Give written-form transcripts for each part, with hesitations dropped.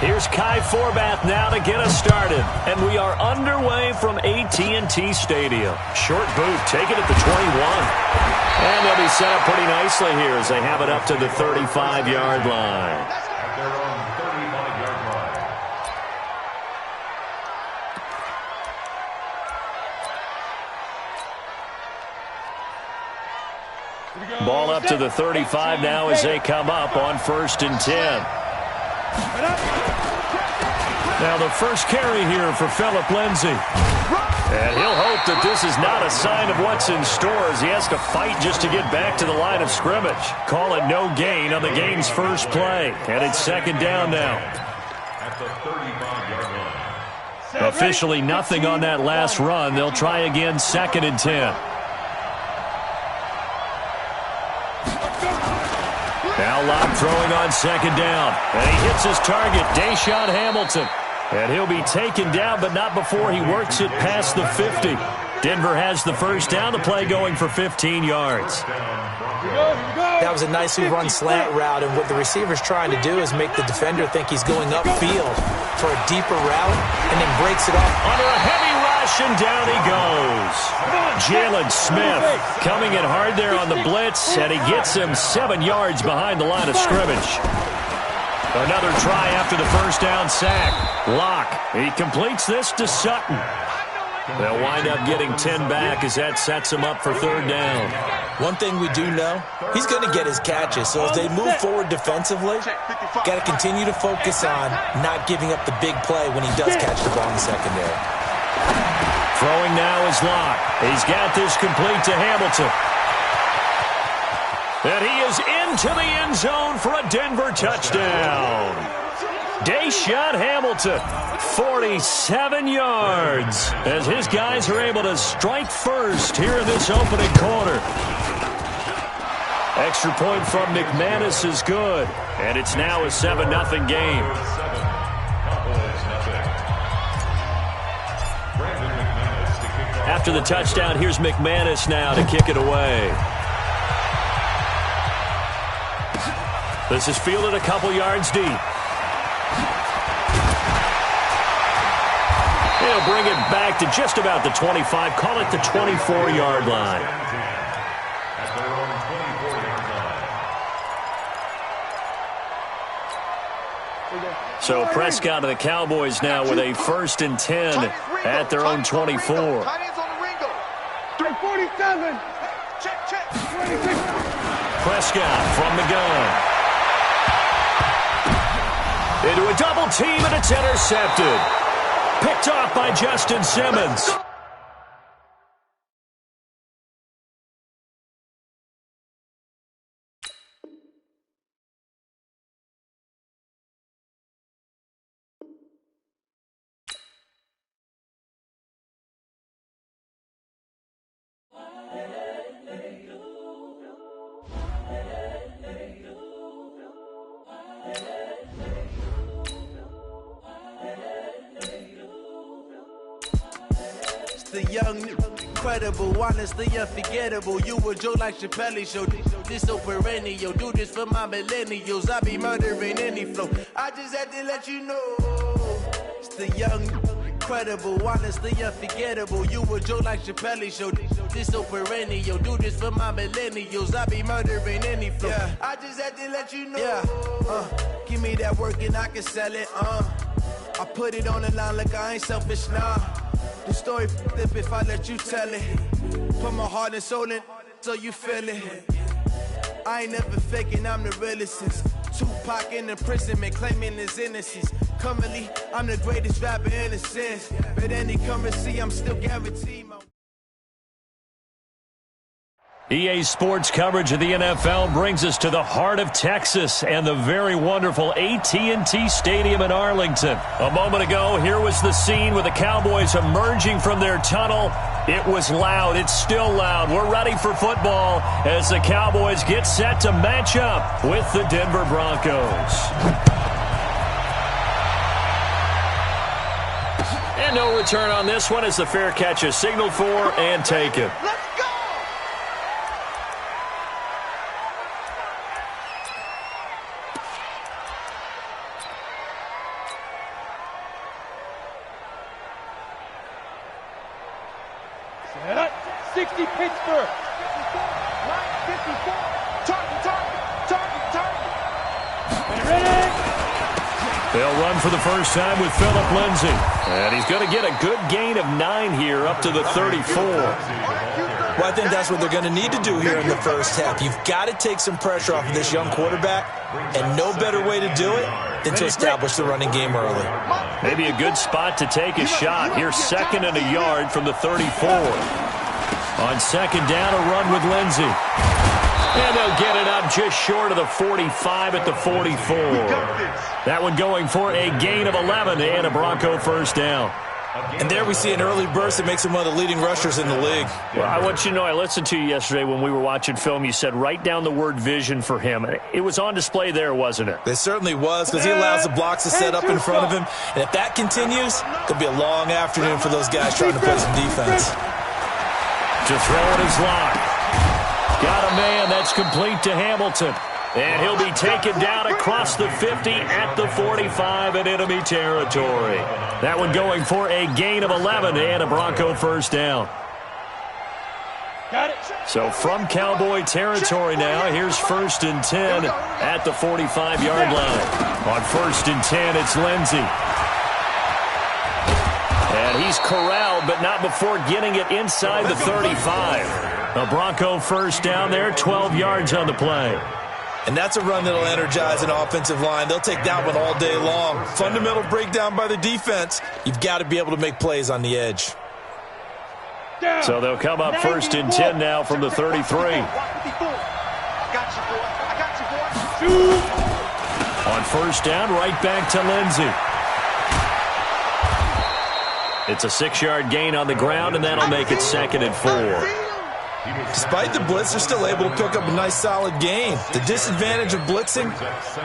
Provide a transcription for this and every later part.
Here's Kai Forbath now to get us started. And we are underway from AT&T Stadium. Short boot, take it at the 21. And they'll be set up pretty nicely here as they have it up to the 35-yard line. At their own 35-yard line. Ball up to the 35 now as they come up on 1st and 10. Now the first carry here for Phillip Lindsay. And he'll hope that this is not a sign of what's in store as he has to fight just to get back to the line of scrimmage. Call it no gain on the game's first play. And it's 2nd down now. At the 35-yard line. Officially nothing on that last run. They'll try again 2nd and 10. Now Locke throwing on 2nd down. And he hits his target, Deshaun Hamilton. And he'll be taken down, but not before he works it past the 50. Denver has the first down. The play going for 15 yards. That was a nicely run slant route, and what the receiver's trying to do is make the defender think he's going upfield for a deeper route, and then breaks it off. Under a heavy rush, and down he goes. Jalen Smith coming in hard there on the blitz, and he gets him 7 yards behind the line of scrimmage. Another try after the first down sack. Locke, he completes this to Sutton. They'll wind up getting 10 back as that sets him up for 3rd down. One thing we do know, he's going to get his catches. So as they move forward defensively, got to continue to focus on not giving up the big play when he does catch the ball in the secondary. Throwing now is Locke. He's got this complete to Hamilton. And he is into the end zone for a Denver touchdown. Deshaun Hamilton, 47 yards, as his guys are able to strike first here in this opening quarter. Extra point from McManus is good, and it's now a 7-0 game. After the touchdown, here's McManus now to kick it away. This is fielded a couple yards deep. He'll bring it back to just about the 25. Call it the 24-yard line. At their own 24-yard line. So Prescott and the Cowboys now with a 1st and 10 at their own 24. 347. Prescott from the gun. Into a double team, and it's intercepted. Picked off by Justin Simmons. The young, incredible, honestly unforgettable. You a joke like Chappelle show. This so perennial. Do this for my millennials. I be murdering any flow. I just had to let you know. It's the young, incredible, honestly unforgettable. You a joke like Chappelle show. This so perennial. Do this for my millennials. I be murdering any flow. Yeah. I just had to let you know. Yeah. Give me that work and I can sell it. I put it on the line like I ain't selfish now. The story flip if I let you tell it. Put my heart and soul in so you feel it. I ain't never faking, I'm the realest since Tupac in imprisonment, claiming his innocence. Currently, I'm the greatest rapper in a sense. But any currency, I'm still guaranteed. EA Sports coverage of the NFL brings us to the heart of Texas and the very wonderful AT&T Stadium in Arlington. A moment ago, here was the scene with the Cowboys emerging from their tunnel. It was loud. It's still loud. We're ready for football as the Cowboys get set to match up with the Denver Broncos. And no return on this one as the fair catch is signaled for and taken. 60 Pittsburgh. They'll run for the first time with Phillip Lindsay. And he's going to get a good gain of 9 here up to the 34. Well, I think that's what they're going to need to do here in the first half. You've got to take some pressure off of this young quarterback, and no better way to do it than to establish the running game early. Maybe a good spot to take a shot. Here's 2nd and a yard from the 34. On 2nd down, a run with Lindsay. And they'll get it up just short of the 45 at the 44. That one going for a gain of 11 and a Bronco first down. And there we see an early burst that makes him one of the leading rushers in the league. Well, I want you to know, I listened to you yesterday when we were watching film. You said write down the word vision for him. It was on display there, wasn't it? It certainly was, because he allows the blocks to set up in front of him. And if that continues, it'll be a long afternoon for those guys trying to play some defense. To throw it is Locke. Got a man that's complete to Hamilton. And he'll be taken down across the 50 at the 45 in enemy territory. That one going for a gain of 11 and a Bronco first down. Got it. So from Cowboy territory now, here's 1st and 10 at the 45-yard line. On 1st and 10, it's Lindsay. And he's corralled, but not before getting it inside the 35. A Bronco first down there, 12 yards on the play. And that's a run that'll energize an offensive line. They'll take that one all day long. Fundamental breakdown by the defense. You've got to be able to make plays on the edge. So they'll come up 1st and 10 now from the 33. On 1st down, right back to Lindsay. It's a 6-yard gain on the ground, and that'll make it 2nd and 4. Despite the blitz, they're still able to pick up a nice, solid gain. The disadvantage of blitzing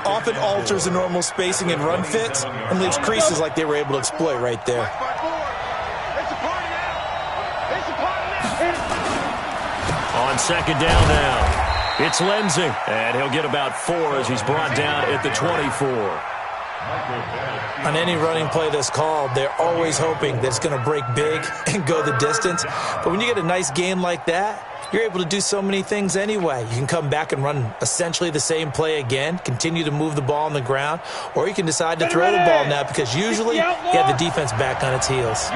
often alters the normal spacing and run fits and leaves creases like they were able to exploit right there. On 2nd down now, it's Lindsay. And he'll get about 4 as he's brought down at the 24. On any running play that's called, they're always hoping that it's going to break big and go the distance. But when you get a nice gain like that, you're able to do so many things anyway. You can come back and run essentially the same play again, continue to move the ball on the ground, or you can decide to throw the ball now because usually you have the defense back on its heels.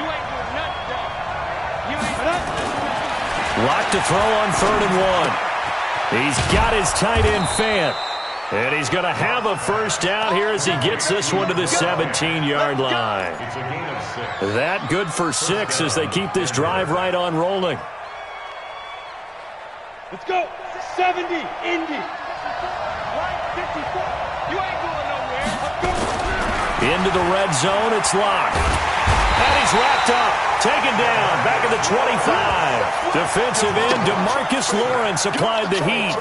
Lock to throw on 3rd and 1. He's got his tight end Fant. And he's going to have a first down here as he gets this one to the 17-yard line. That good for 6 as they keep this drive right on rolling. Let's go. 70, Indy. Right, 54. You ain't going nowhere. Let's go. Into the red zone, it's Locke. And he's wrapped up. Taken down. Back at the 25. Defensive end DeMarcus Lawrence applied the heat.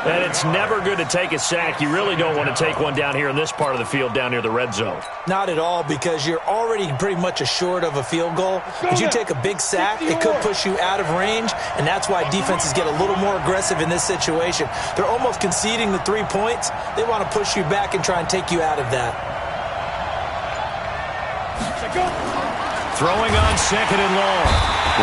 And it's never good to take a sack. You really don't want to take one down here in this part of the field down near the red zone. Not at all, because you're already pretty much assured of a field goal. If you take a big sack, it could push you out of range, and that's why defenses get a little more aggressive in this situation. They're almost conceding the 3 points. They want to push you back and try and take you out of that. Throwing on 2nd and long.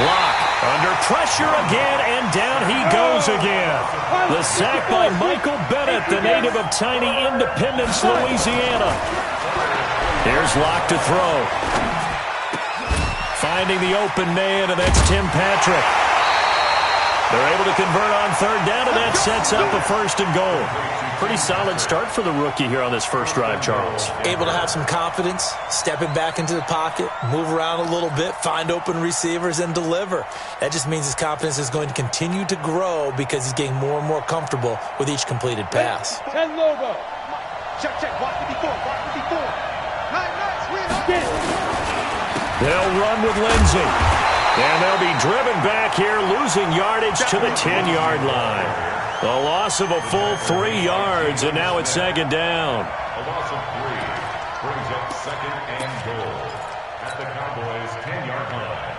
Locke under pressure again, and down he goes again. The sack by Michael Bennett, the native of tiny Independence, Louisiana. Here's Locke to throw. Finding the open man, and that's Tim Patrick. They're able to convert on 3rd down, and that sets up a 1st and goal. Pretty solid start for the rookie here on this first drive, Charles. Able to have some confidence, stepping back into the pocket, move around a little bit, find open receivers, and deliver. That just means his confidence is going to continue to grow because he's getting more and more comfortable with each completed pass. 10 logo. Check, block 54, block 54. Nice, get it. They'll run with Lindsay. And they'll be driven back here, losing yardage to the 10-yard line. A loss of a full 3 yards, and now it's 2nd down. A loss of 3 brings up 2nd and goal at the Cowboys' 10-yard line.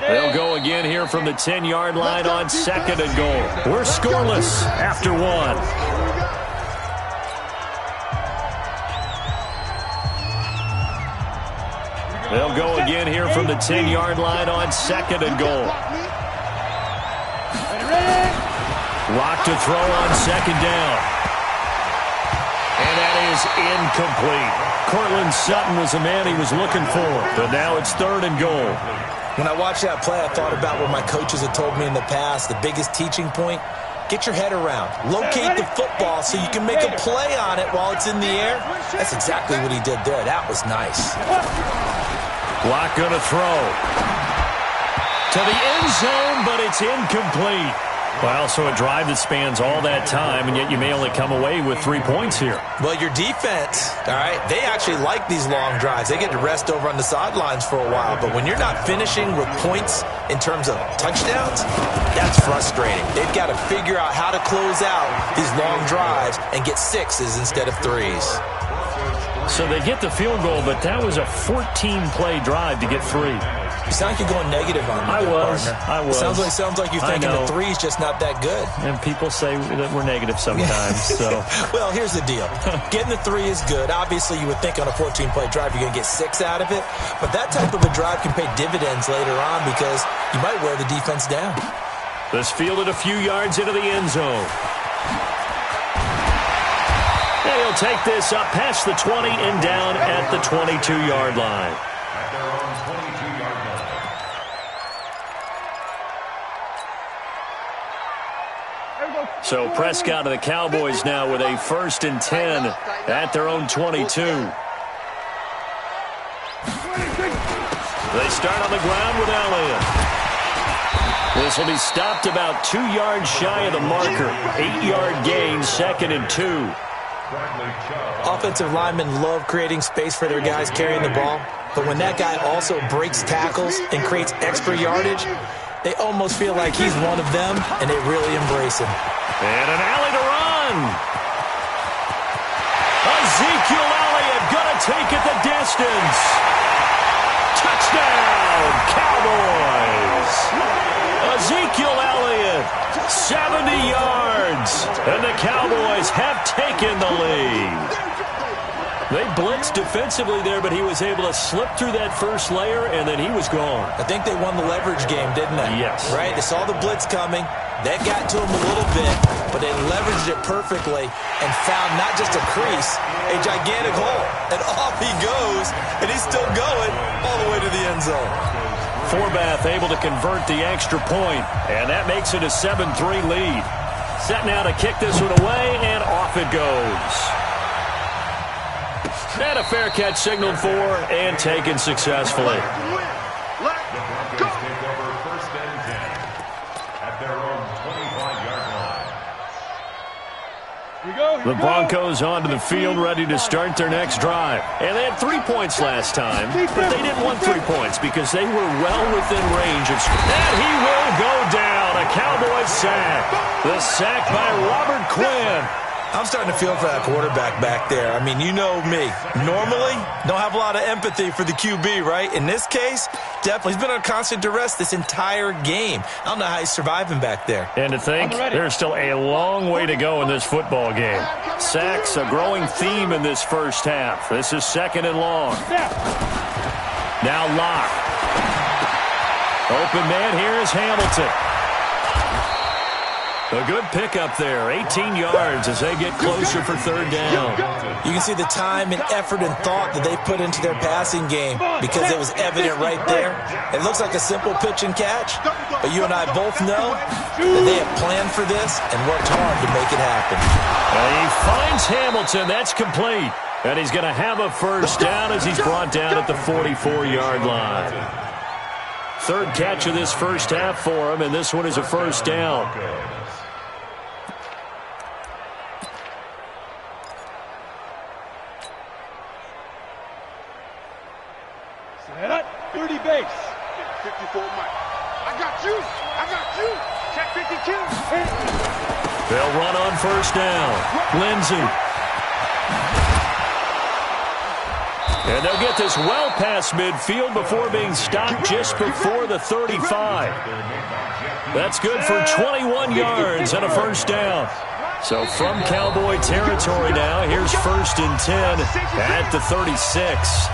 They'll go again here from the 10-yard line on 2nd and goal. We're scoreless after 1. They'll go again here from the 10-yard line on 2nd and goal. Locked to throw on second down. And that is incomplete. Cortland Sutton was the man he was looking for, but now it's 3rd and goal. When I watched that play, I thought about what my coaches had told me in the past. The biggest teaching point, get your head around. Locate the football so you can make a play on it while it's in the air. That's exactly what he did there. That was nice. Block going to throw. To the end zone, but it's incomplete. Well, so a drive that spans all that time, and yet you may only come away with 3 points here. Well, your defense, all right, they actually like these long drives. They get to rest over on the sidelines for a while. But when you're not finishing with points in terms of touchdowns, that's frustrating. They've got to figure out how to close out these long drives and get 6s instead of 3s. So they get the field goal, but that was a 14-play drive to get 3. You sound like you're going negative on me. I was. Sounds like you're thinking the 3's just not that good. And people say that we're negative sometimes. So, well, here's the deal. Getting the 3 is good. Obviously, you would think on a 14-play drive you're going to get 6 out of it. But that type of a drive can pay dividends later on because you might wear the defense down. This fielded a few yards into the end zone. And he'll take this up past the 20 and down at the 22-yard line. At their own 22-yard line. So Prescott and the Cowboys now with a 1st and 10 at their own 22. They start on the ground with Elliott. This will be stopped about 2 yards shy of the marker. 8-yard gain, 2nd and 2. Offensive linemen love creating space for their guys carrying the ball, but when that guy also breaks tackles and creates extra yardage, they almost feel like he's one of them, and they really embrace him. And an alley to run. Ezekiel Elliott going to take it the distance. Touchdown, Cowboys. Ezekiel Elliott, 70 yards, and the Cowboys have taken the lead. They blitzed defensively there, but he was able to slip through that first layer, and then he was gone. I think they won the leverage game, didn't they? Yes. Right? They saw the blitz coming. That got to him a little bit, but they leveraged it perfectly and found not just a crease, a gigantic hole. And off he goes, and he's still going all the way to the end zone. Forbath able to convert the extra point, and that makes it a 7-3 lead. Set now to kick this one away, and off it goes. And a fair catch signaled for and taken successfully. The Broncos take over 1st and 10 at their own 25-yard line. The Broncos onto the field, ready to start their next drive. And they had 3 points last time, but they didn't want 3 points because they were well within range. And he will go down. A Cowboys sack. The sack by Robert Quinn. I'm starting to feel for that quarterback back there. I mean, you know me. Normally, don't have a lot of empathy for the QB, right? In this case, definitely. He's been on constant duress this entire game. I don't know how he's surviving back there. And to think, there's still a long way to go in this football game. Sacks, a growing theme in this first half. This is 2nd and long. Now Locke. Open man here is Hamilton. A good pickup there, 18 yards as they get closer for 3rd down. You can see the time and effort and thought that they put into their passing game because it was evident right there. It looks like a simple pitch and catch, but you and I both know that they have planned for this and worked hard to make it happen. And he finds Hamilton. That's complete. And he's going to have a 1st down as he's brought down at the 44-yard line. 3rd catch of this first half for him, and this one is a 1st down. Dirty base. 54 Mike. I got you. Check 52. They'll run on 1st down. Lindsey. And they'll get this well past midfield before being stopped just before the 35. That's good for 21 yards and a 1st down. So from Cowboy territory now, here's 1st and 10 at the 36.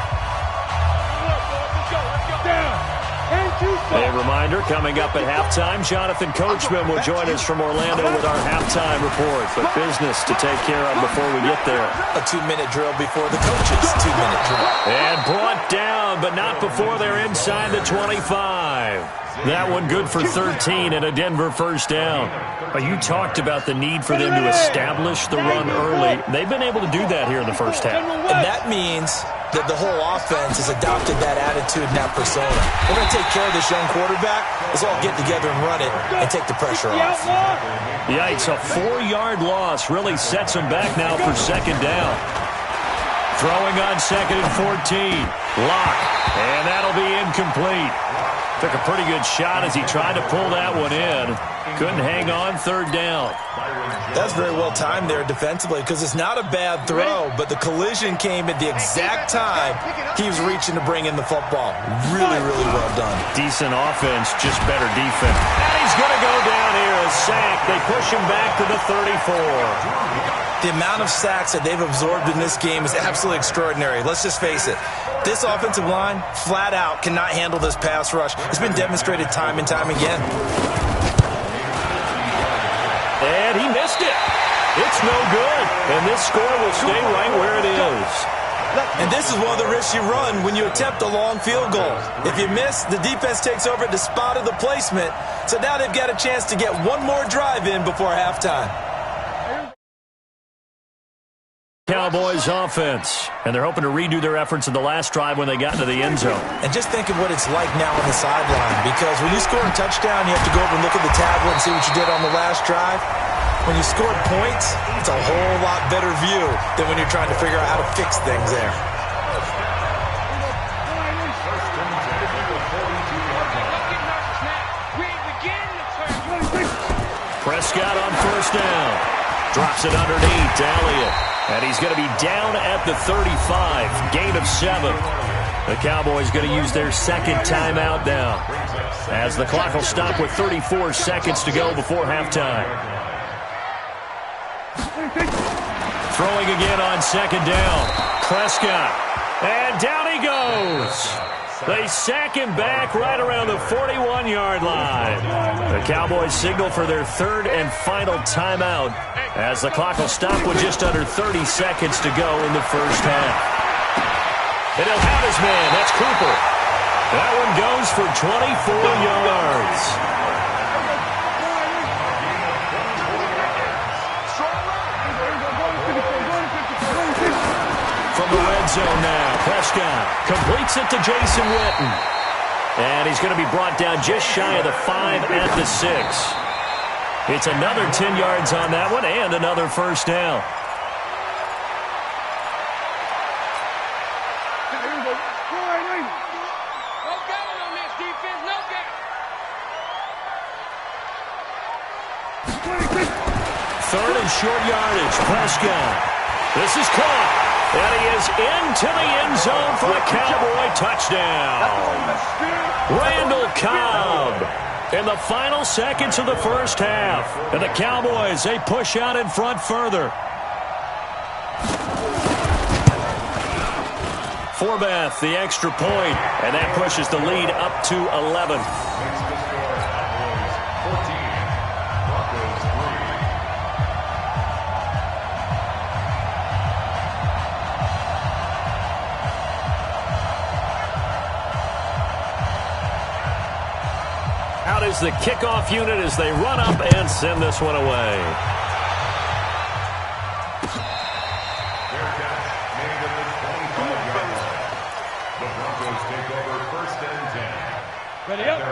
A reminder, coming up at halftime, Jonathan Coachman will join us from Orlando with our halftime report. But business to take care of before we get there. A 2-minute drill before the coach's 2-minute drill. And brought down, but not before they're inside the 25. That one good for 13 and a Denver first down. You talked about the need for them to establish the run early. They've been able to do that here in the first half. And that means that the whole offense has adopted that attitude and that persona. We're going to take care of this young quarterback. Let's all get together and run it and take the pressure off. Yikes, a 4-yard loss really sets them back now for second down. Throwing on second and 14. Lock, and that'll be incomplete. Took a pretty good shot as he tried to pull that one in. Couldn't hang on, third down. That's very well timed there defensively because it's not a bad throw, but the collision came at the exact time he was reaching to bring in the football. Really, really well done. Decent offense, just better defense. And he's going to go down here, a sack. They push him back to the 34. The amount of sacks that they've absorbed in this game is absolutely extraordinary. Let's just face it. This offensive line, flat out, cannot handle this pass rush. It's been demonstrated time and time again. And he missed it. It's no good. And this score will stay right where it is. And this is one of the risks you run when you attempt a long field goal. If you miss, the defense takes over at the spot of the placement. So now they've got a chance to get one more drive in before halftime. Cowboys offense, and they're hoping to redo their efforts in the last drive when they got into the end zone. And just think of what it's like now on the sideline, because when you score a touchdown, you have to go over and look at the tablet and see what you did on the last drive. When you scored points, it's a whole lot better view than when you're trying to figure out how to fix things there. Prescott on first down. Drops it underneath to Elliott. And he's going to be down at the 35. Gain of 7. The Cowboys going to use their second timeout now, as the clock will stop with 34 seconds to go before halftime. Throwing again on second down. Prescott. And down he goes. They sack him back right around the 41-yard line. The Cowboys signal for their third and final timeout, as the clock will stop with just under 30 seconds to go in the first half. And he'll have his man. That's Cooper. That one goes for 24 yards. From the red zone now, Prescott completes it to Jason Witten. And he's going to be brought down just shy of the 5 at the 6. It's another 10 yards on that one and another first down. Third and short yardage, Prescott. This is caught, and he is into the end zone for a Cowboy touchdown. Randall Cobb in the final seconds of the first half. And the Cowboys, they push out in front further. Forbath, the extra point, and that pushes the lead up to 11. Out is the kickoff unit as they run up and send this one away.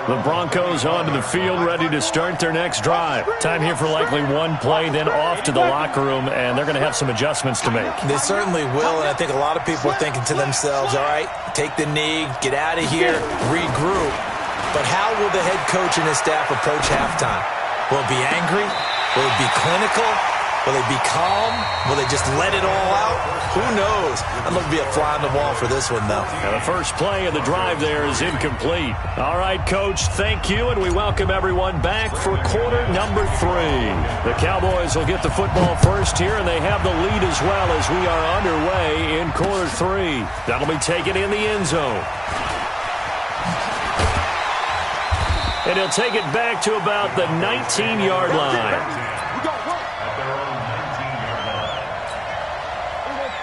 The Broncos onto the field, ready to start their next drive. Time here for likely one play, then off to the locker room, and they're going to have some adjustments to make. They certainly will, and I think a lot of people are thinking to themselves, all right, take the knee, get out of here, regroup. But how will the head coach and his staff approach halftime? Will it be angry? Will it be clinical? Will they be calm? Will they just let it all out? Who knows? I'd love to be a fly on the wall for this one, though. And the first play of the drive there is incomplete. All right, Coach, thank you, and we welcome everyone back for quarter number 3. The Cowboys will get the football first here, and they have the lead as well as we are underway in quarter 3. That'll be taken in the end zone. And he'll take it back to about the 19-yard line.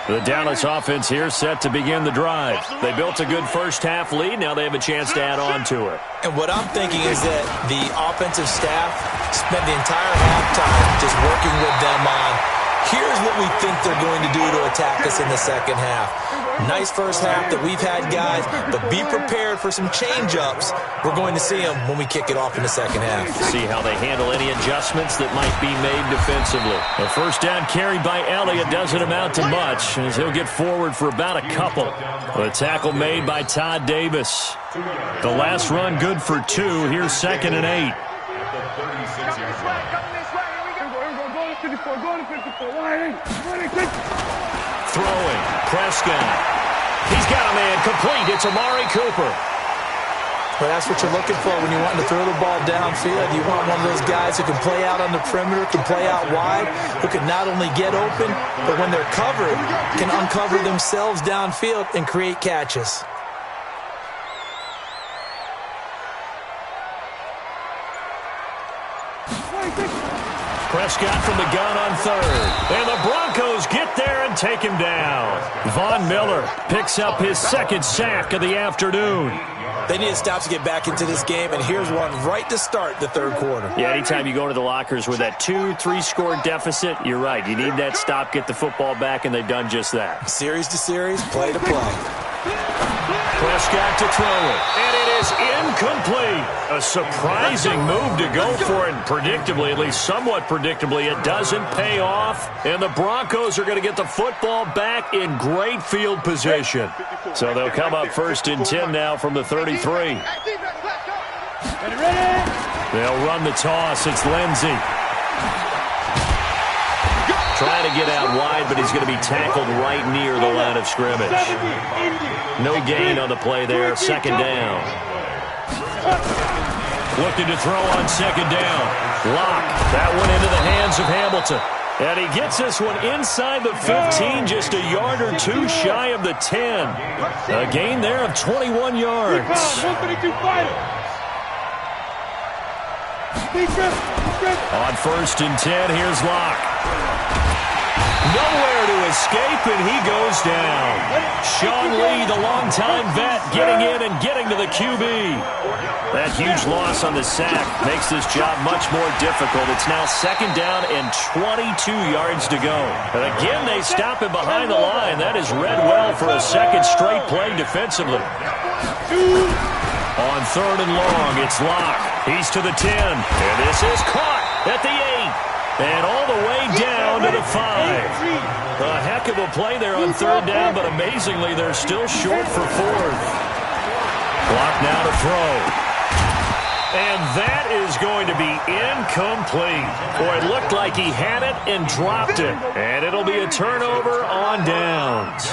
The Dallas offense here set to begin the drive. They built a good first-half lead. Now they have a chance to add on to it. And what I'm thinking is that the offensive staff spent the entire halftime just working with them on, here's what we think they're going to do to attack us in the second half. Nice first half that we've had, guys, but be prepared for some change-ups. We're going to see them when we kick it off in the second half. See how they handle any adjustments that might be made defensively. The first down carried by Elliott doesn't amount to much, as he'll get forward for about a couple. The tackle made by Todd Davis. The last run good for 2. Here's 2nd and 8. Throwing, Prescott. He's got a man complete. It's Amari Cooper. Well, that's what you're looking for when you want to throw the ball downfield. You want one of those guys who can play out on the perimeter, can play out wide, who can not only get open, but when they're covered, can uncover themselves downfield and create catches. Prescott from the gun on 3rd. And the Broncos get there and take him down. Von Miller picks up his 2nd sack of the afternoon. They need to stop to get back into this game, and here's one right to start the 3rd quarter. Yeah, anytime you go into the lockers with that 2-3 deficit, you're right. You need that stop, get the football back, and they've done just that. Series to series, play to play. Prescott to throw it, and it is incomplete. A surprising move to go for it, predictably, at least somewhat predictably. It doesn't pay off, and the Broncos are going to get the football back in great field position. So they'll come up 1st and 10 now from the 33. They'll run the toss. It's Lindsey. Trying to get out wide, but he's going to be tackled right near the line of scrimmage. No gain on the play there. 2nd down. Looking to throw on 2nd down. Lock. That one into the hands of Hamilton. And he gets this one inside the 15, just a yard or 2 shy of the 10. A gain there of 21 yards. On 1st and 10, here's Lock. Nowhere to escape, and he goes down. Sean Lee, the longtime vet, getting in and getting to the QB. That huge loss on the sack makes this job much more difficult. It's now 2nd down and 22 yards to go. And again, they stop him behind the line. That is read well for a 2nd straight play defensively. On 3rd and long, it's Lock. He's to the 10, and this is caught at the 8. And all the way down to the 5. A heck of a play there on 3rd down, but amazingly, they're still short for 4th. Clock now to throw. And that is going to be incomplete. Boy, it looked like he had it and dropped it. And it'll be a turnover on downs.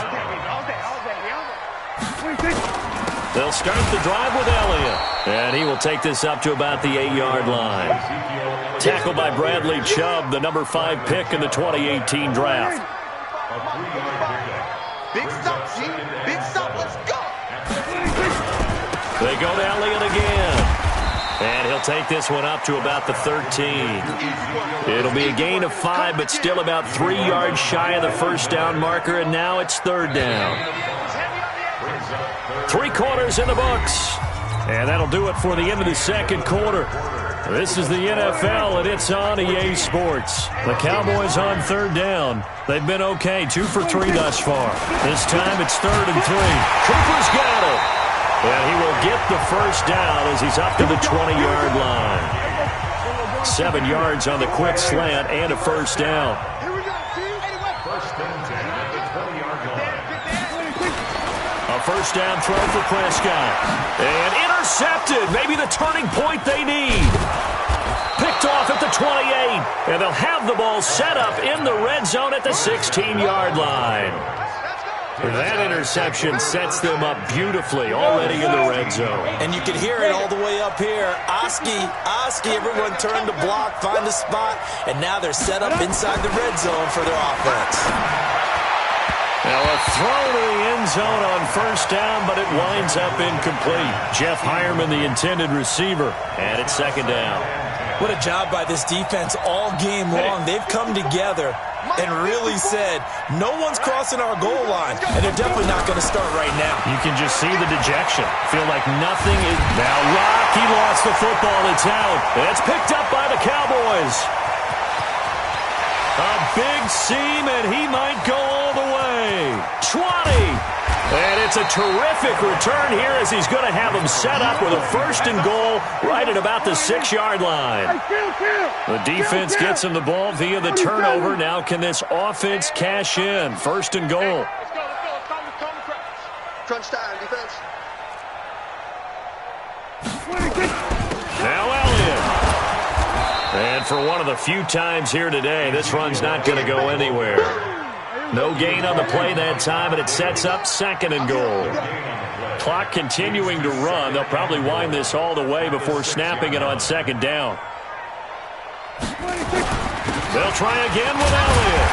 They'll start the drive with Elliott. And he will take this up to about the 8-yard line. Tackled by Bradley Chubb, the number 5 pick in the 2018 draft. Big stop, G. Big stop. Let's go. They go to Elliott again. And he'll take this one up to about the 13. It'll be a gain of 5, but still about 3 yards shy of the 1st down marker, and now it's 3rd down. 3 quarters in the books. And that'll do it for the end of the 2nd quarter. This is the NFL, and it's on EA Sports. The Cowboys on 3rd down. They've been okay, 2 for 3 thus far. This time it's 3rd and 3. Cooper's got it. And he will get the 1st down as he's up to the 20-yard line. 7 yards on the quick slant and a 1st down. A 1st down throw for Prescott. And intercepted. Maybe the turning point they need. Picked off at the 28. And they'll have the ball set up in the red zone at the 16-yard line. That interception sets them up beautifully already in the red zone. And you can hear it all the way up here. Oski, everyone turned to block, find a spot, and now they're set up inside the red zone for their offense. Now a throw to the end zone on first down, but it winds up incomplete. Jeff Hireman, the intended receiver, and it's second down. What a job by this defense all game long. They've come together and really said, no one's crossing our goal line, and they're definitely not going to start right now. You can just see the dejection. Feel like nothing is... Now Rock, he lost the football. It's out. It's picked up by the Cowboys. A big seam, and he might go all the way. 20. And it's a terrific return here as he's going to have him set up with a first and goal right at about the 6-yard line. The defense gets him the ball via the turnover. Now can this offense cash in? First and goal. Let's go. Crunch time, defense. Now Elliott. And for one of the few times here today, this run's not going to go anywhere. No gain on the play that time, and it sets up second and goal. Clock continuing to run. They'll probably wind this all the way before snapping it on second down. They'll try again with Elliott.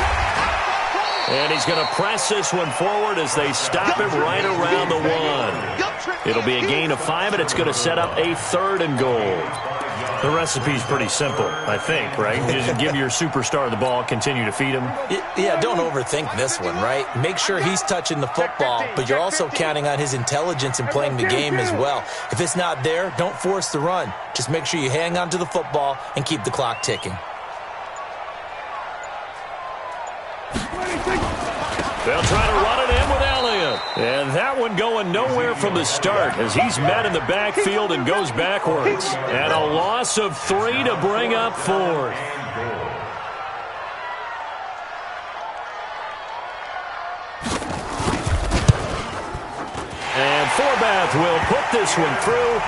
And he's going to press this one forward as they stop him right around the 1. It'll be a gain of 5, and it's going to set up a third and goal. The recipe's pretty simple, I think, right? Just give your superstar the ball, continue to feed him. Yeah, don't overthink this one, right? Make sure he's touching the football, but you're also counting on his intelligence in playing the game as well. If it's not there, don't force the run. Just make sure you hang on to the football and keep the clock ticking. They'll try to run it in with Elliott. And that one going nowhere from the start as he's met in the backfield and goes backwards. And a loss of 3 to bring up 4th. And Forbath will put this one through.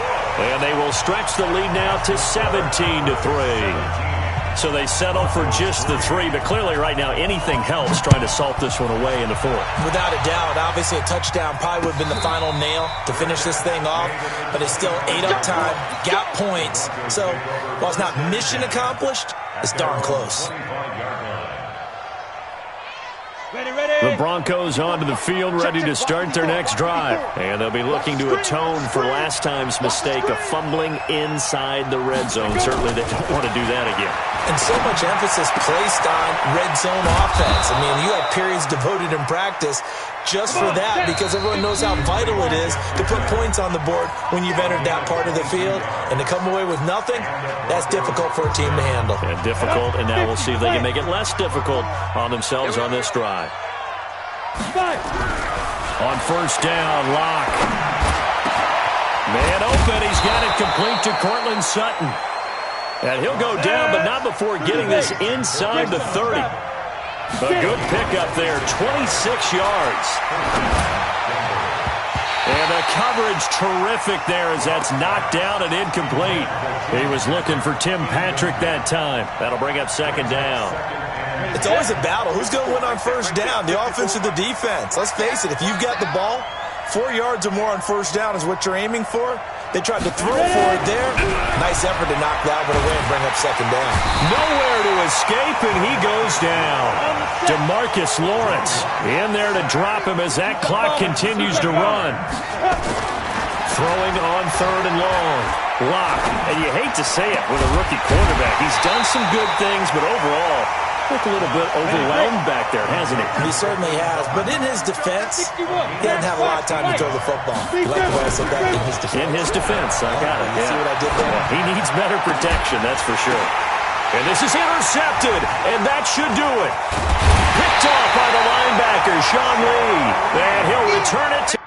And they will stretch the lead now to 17-3. So they settle for just the 3, but clearly right now anything helps trying to salt this one away in the 4th. Without a doubt, obviously a touchdown probably would have been the final nail to finish this thing off, but it's still 8 up time, got points. So while it's not mission accomplished, it's darn close. The Broncos onto the field, ready to start their next drive. And they'll be looking to atone for last time's mistake of fumbling inside the red zone. Certainly they don't want to do that again. And so much emphasis placed on red zone offense. I mean, you have periods devoted in practice just for that because everyone knows how vital it is to put points on the board when you've entered that part of the field. And to come away with nothing, that's difficult for a team to handle. And difficult, and now we'll see if they can make it less difficult on themselves on this drive. On first down, Locke. Man open, he's got it complete to Cortland Sutton. And he'll go down, but not before getting this inside the 30. A good pickup there, 26 yards. And the coverage terrific there as that's knocked down and incomplete. He was looking for Tim Patrick that time. That'll bring up second down. It's always a battle. Who's going to win on first down, the offense or the defense? Let's face it, if you've got the ball, 4 yards or more on first down is what you're aiming for. They tried to throw for it there. Nice effort to knock that one away and bring up second down. Nowhere to escape, and he goes down. DeMarcus Lawrence in there to drop him as that clock continues to run. Throwing on third and long. Locke, and you hate to say it with a rookie quarterback. He's done some good things, but overall, look a little bit overwhelmed back there, hasn't he? He certainly has. But in his defense, he doesn't have a lot of time to throw the football. You like the way I said that? In his defense. In his defense, I got it. You see what I did there? Yeah, he needs better protection, that's for sure. And this is intercepted, and that should do it. Picked off by the linebacker, Sean Lee. And he'll return it to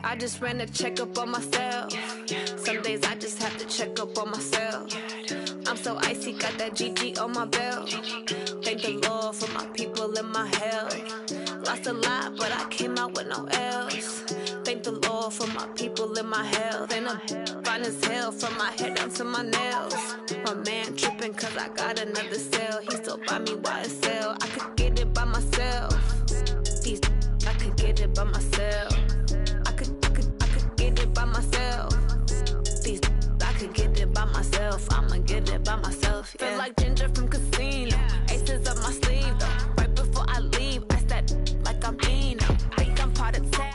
I just ran a checkup on myself. Some days I just have to check up on myself. I'm so icy, got that GG on my belt. Thank the Lord for my people and my health. Lost a lot, but I came out with no L's. Thank the Lord for my people and my health. And I'm fine as hell from my head down to my nails. My man tripping cause I got another cell. He still buy me YSL. I could get it by myself. These I could get it by myself. I could get it by myself. These I could get it by myself. I'ma get it by myself. Yeah. Feel like Ginger from Casino. Aces up my sleeve though. Right before I leave, I step like I'm Dino. Think I'm part of town.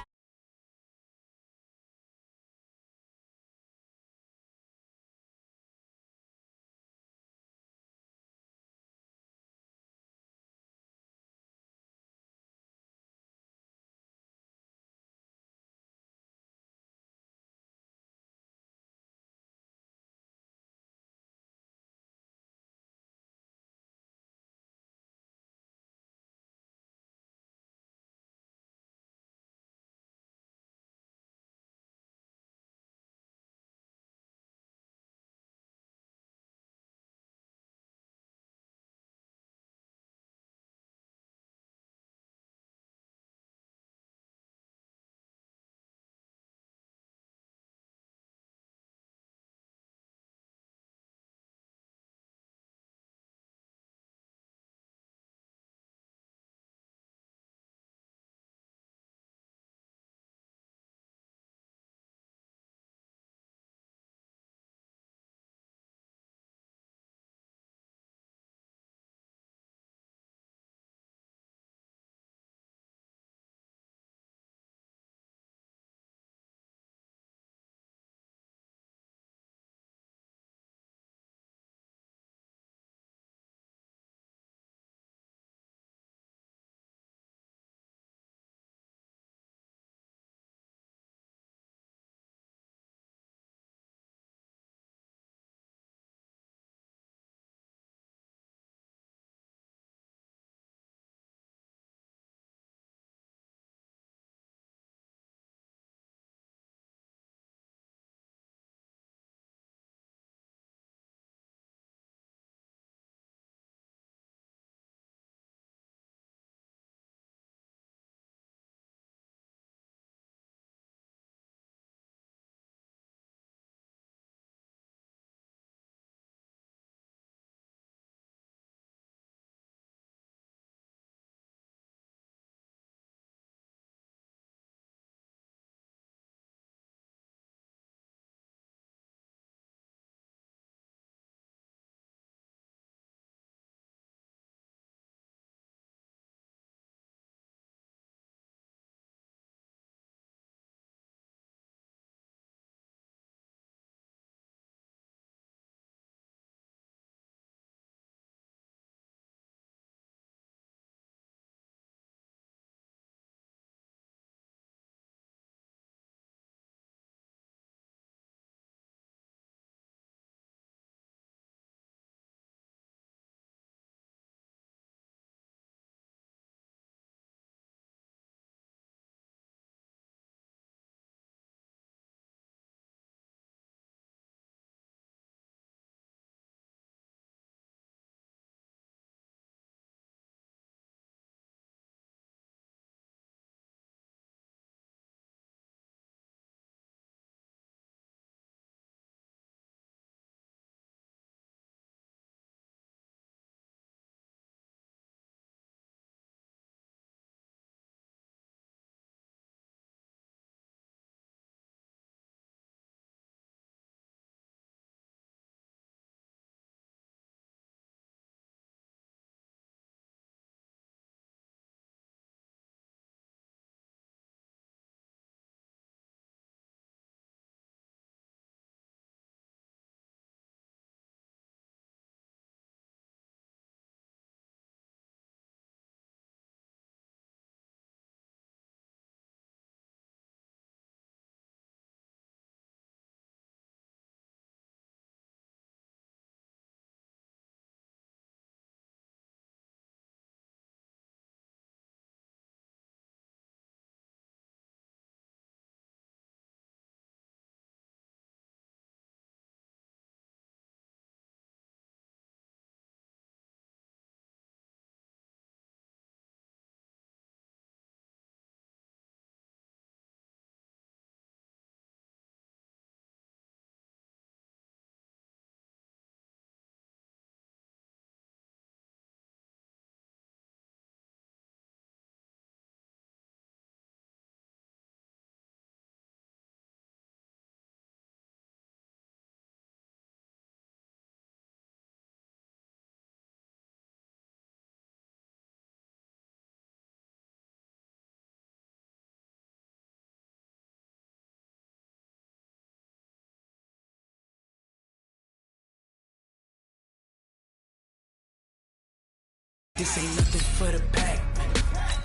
This ain't nothing for the pack.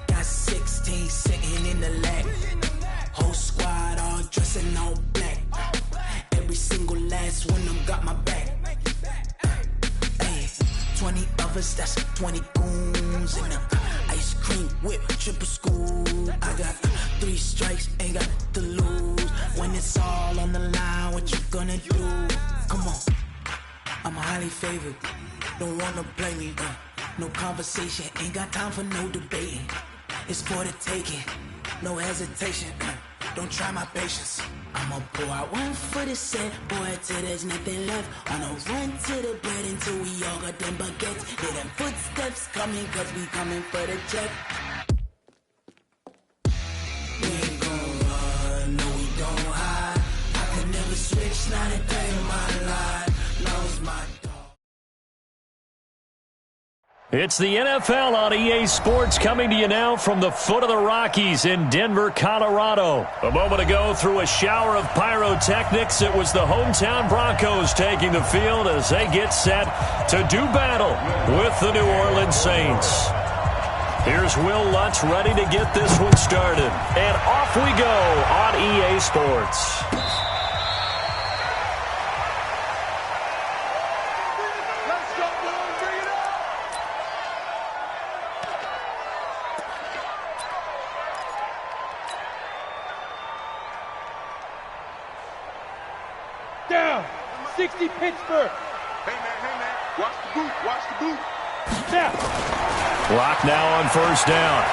Got 16 sitting in the lap. Whole squad all dressing all black. Every single last one of them got my back. Hey, 20 of us, that's 20 goons in the ice cream whip, triple school. I got 3 strikes, ain't got to lose. When it's all on the line, what you gonna do? Come on, I'm highly favored. Don't wanna play me, no conversation, ain't got time for no debating. It's for the taking, no hesitation. Don't try my patience. I'ma pull out one for the set, boy, till there's nothing left. On a run to the bread until we all got them baguettes. Hear them footsteps coming, cause we coming for the check. We ain't gon' run, no we don't hide. I could never switch, not a day in my life. Lost my dog. It's the NFL on EA Sports coming to you now from the foot of the Rockies in Denver, Colorado. A moment ago, through a shower of pyrotechnics, it was the hometown Broncos taking the field as they get set to do battle with the New Orleans Saints. Here's Will Lutz ready to get this one started. And off we go on EA Sports. Down. 60 Pittsburgh. Hey, man. Watch the boot. Now. Clock now on first down.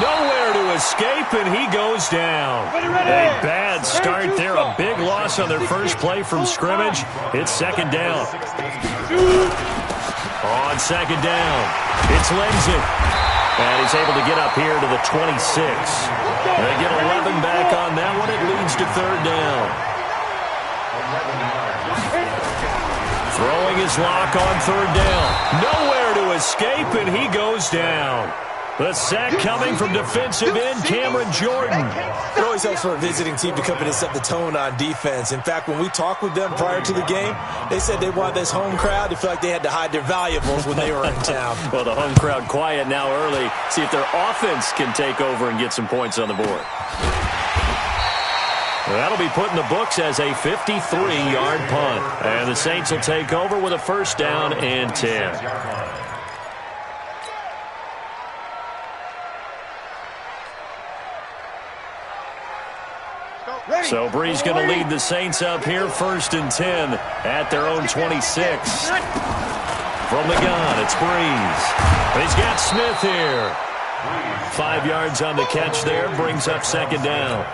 Nowhere to escape, and he goes down. Ready. A bad start there. A big loss on their first play from scrimmage. It's second down. On second down, it's Lindsay. And he's able to get up here to the 26. They get 11 back on that one. It leads to third down. Throwing his lock on third down. Nowhere to escape, and he goes down. The sack coming from defensive end Cameron Jordan. It always helps for a visiting team to come in and set the tone on defense. In fact, when we talked with them prior to the game, they said they wanted this home crowd to feel like they had to hide their valuables when they were in town. Well, the home crowd quiet now early. See if their offense can take over and get some points on the board. That'll be put in the books as a 53-yard punt. And the Saints will take over with a first down and 10. So Bree's going to lead the Saints up here first and 10 at their own 26. From the gun, it's Breeze. He's got Smith here. 5 yards on the catch there, brings up second down.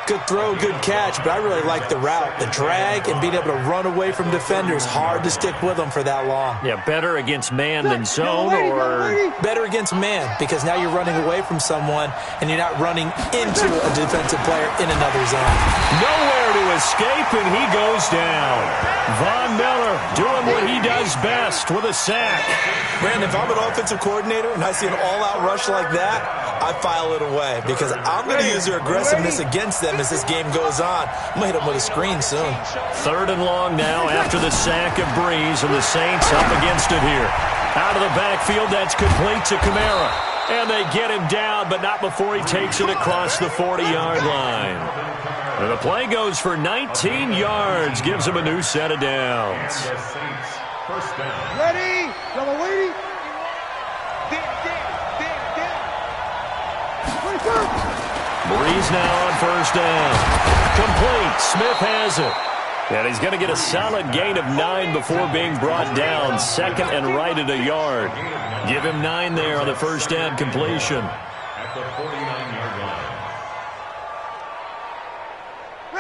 Good throw, good catch, but I really like the route. The drag and being able to run away from defenders. Hard to stick with them for that long. Yeah, better against man than zone, or better against man, because now you're running away from someone and you're not running into a defensive player in another zone. Nowhere to escape, and he goes down. Von Miller doing what he does best with a sack. Brandon, if I'm an offensive coordinator and I see an all-out rush like that, I file it away because I'm going to use their aggressiveness against them as this game goes on. I'm going to hit them with a screen soon. Third and long now after the sack of Breeze, and the Saints up against it here. Out of the backfield, that's complete to Kamara. And they get him down, but not before he takes it across the 40-yard line. And the play goes for 19 yards, gives him a new set of downs. First down. Ready. Double waiting. Breeze now on first down. Complete. Smith has it. And he's going to get a solid gain of 9 before being brought down. Second and right at a yard. Give him 9 there on the first down completion. At the 49-yard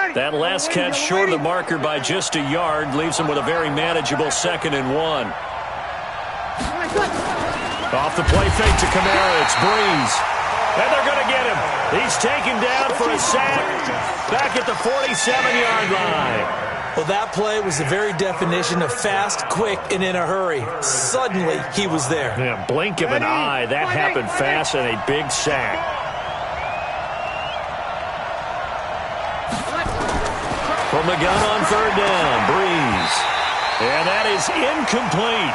line. That last catch short of the marker by just a yard leaves him with a very manageable second and 1. Off the play fake to Kamara. It's Breeze. And they're going to get him. He's taken down for a sack back at the 47-yard line. Well, that play was the very definition of fast, quick, and in a hurry. Suddenly, he was there. Yeah, blink of an eye. That happened fast and a big sack. From the gun on third down, Breeze. And that is incomplete.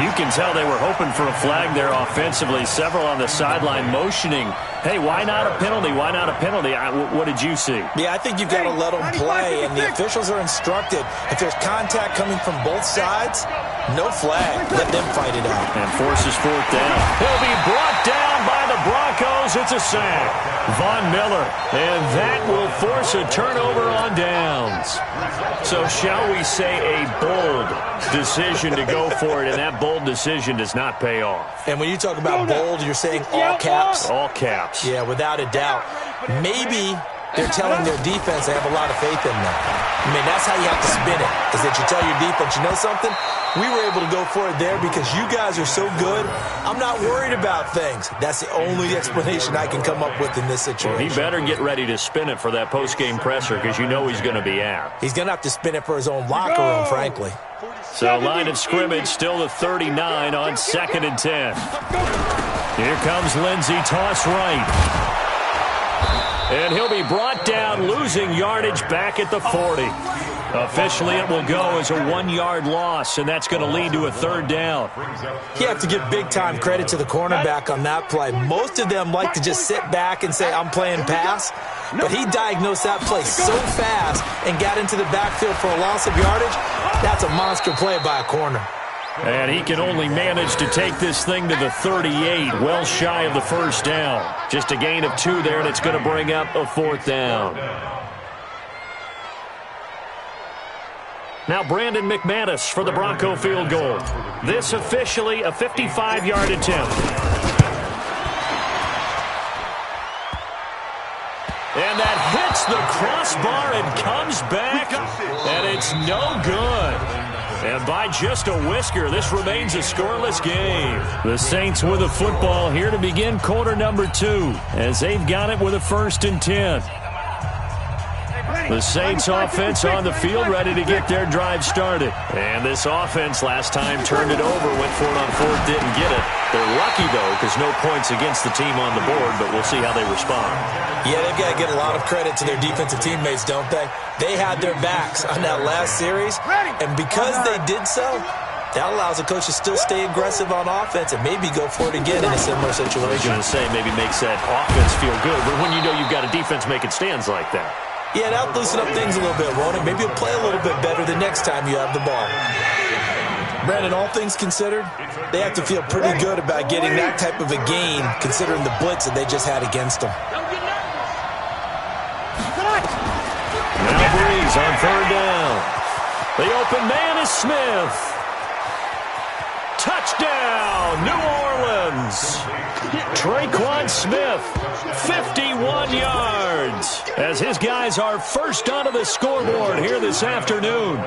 You can tell they were hoping for a flag there offensively. Several on the sideline motioning, hey, why not a penalty? Why not a penalty? What did you see? Yeah, I think you've got to let them play, and the officials are instructed. If there's contact coming from both sides, no flag. Let them fight it out. And forces fourth down. He'll be brought down by the Broncos. It's a sack. Von Miller. And that will force a turnover on downs. So shall we say a bold decision to go for it, and that bold decision does not pay off. And when you talk about bold, you're saying all caps? All caps. Yeah, without a doubt. Maybe they're telling their defense they have a lot of faith in them. I mean, that's how you have to spin it, is that you tell your defense, you know something? We were able to go for it there because you guys are so good. I'm not worried about things. That's the only explanation I can come up with in this situation. He better get ready to spin it for that post-game presser because you know he's going to be out. He's going to have to spin it for his own locker room, frankly. So line of scrimmage still the 39 on 2nd and 10. Here comes Lindsey, toss right. And he'll be brought down, losing yardage back at the 40. Officially, it will go as a 1-yard loss, and that's going to lead to a 3rd down. You have to give big-time credit to the cornerback on that play. Most of them like to just sit back and say, I'm playing pass. But he diagnosed that play so fast and got into the backfield for a loss of yardage. That's a monster play by a corner. And he can only manage to take this thing to the 38, well shy of the 1st down. Just a gain of 2 there, and it's going to bring up a 4th down. Now Brandon McManus for the Bronco field goal. This officially a 55-yard attempt. And that hits the crossbar and comes back, and it's no good. And by just a whisker, this remains a scoreless game. The Saints with a football here to begin quarter number 2, as they've got it with a 1st and 10. The Saints offense on the field, ready to get their drive started. And this offense last time turned it over, went for it on 4th, didn't get it. They're lucky, though, because no points against the team on the board, but we'll see how they respond. Yeah, they've got to get a lot of credit to their defensive teammates, don't they? They had their backs on that last series, and because they did so, that allows the coach to still stay aggressive on offense and maybe go for it again in a similar situation. I was going to say, maybe makes that offense feel good, but when you know you've got a defense making stands like that. Yeah, that'll loosen up things a little bit, won't it? Maybe you'll play a little bit better the next time you have the ball. Brandon, all things considered, they have to feel pretty good about getting that type of a gain, considering the blitz that they just had against them. Now Breeze on 3rd down. The open man is Smith. Touchdown, New Orleans. Traquan Smith, 51 yards, as his guys are first onto the scoreboard here this afternoon.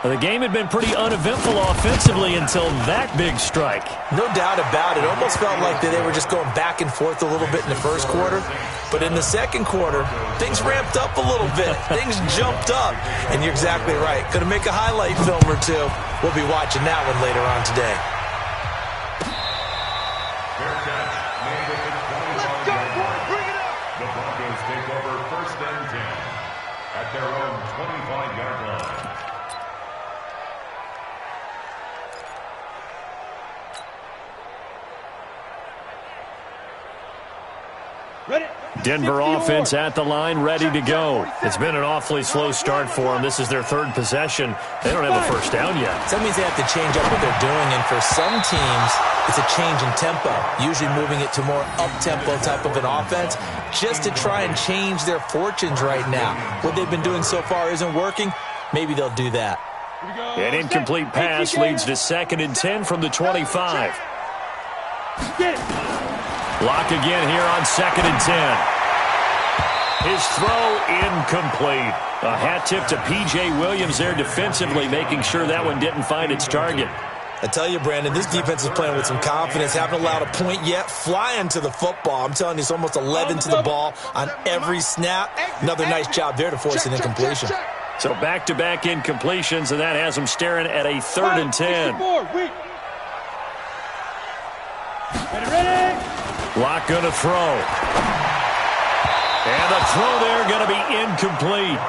The game had been pretty uneventful offensively until that big strike. No doubt about it. Almost felt like they were just going back and forth a little bit in the first quarter. But in the second quarter, things ramped up a little bit. Things jumped up. And you're exactly right. Going to make a highlight film or two. We'll be watching that one later on today. Let's go, boy. Bring it up. The Broncos take over 1st and 10 at their own 25-yard line. Denver offense at the line, ready to go. It's been an awfully slow start for them. This is their 3rd possession. They don't have a 1st down yet. So that means they have to change up what they're doing, and for some teams, it's a change in tempo, usually moving it to more up-tempo type of an offense, just to try and change their fortunes right now. What they've been doing so far isn't working. Maybe they'll do that. An incomplete pass leads to 2nd and 10 from the 25. Lock again here on 2nd and 10. His throw incomplete. A hat tip to P.J. Williams there defensively, making sure that one didn't find its target. I tell you, Brandon, this defense is playing with some confidence. Haven't allowed a point yet. Flying to the football. I'm telling you, it's almost 11 to the ball on every snap. Another nice job there to force an incompletion. So back-to-back incompletions, and that has them staring at a 3rd and 10. Lock going to throw. And the throw there going to be incomplete.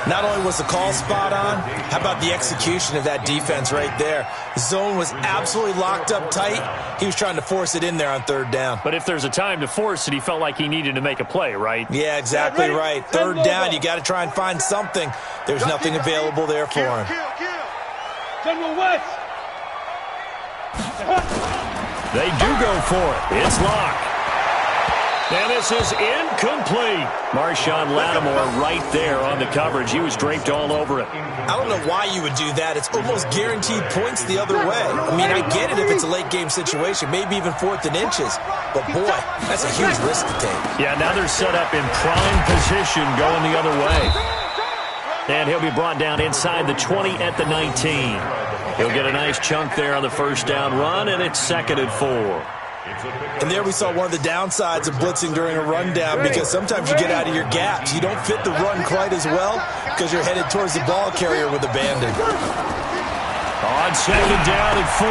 Not only was the call spot on, how about the execution of that defense right there? The zone was absolutely locked up tight. He was trying to force it in there on third down. But if there's a time to force it, he felt like he needed to make a play, right? Yeah, exactly right. Third down, you got to try and find something. There's nothing available there for him. General West. They do go for it. It's locked. And this is incomplete. Marshawn Lattimore right there on the coverage. He was draped all over it. I don't know why you would do that. It's almost guaranteed points the other way. I mean, I get it if it's a late-game situation, maybe even 4th and inches. But, boy, that's a huge risk to take. Yeah, now they're set up in prime position going the other way. And he'll be brought down inside the 20 at the 19. He'll get a nice chunk there on the first down run, and it's 2nd and 4. And there we saw one of the downsides of blitzing during a rundown, because sometimes you get out of your gaps. You don't fit the run quite as well because you're headed towards the ball carrier with abandon. On 2nd down and 4.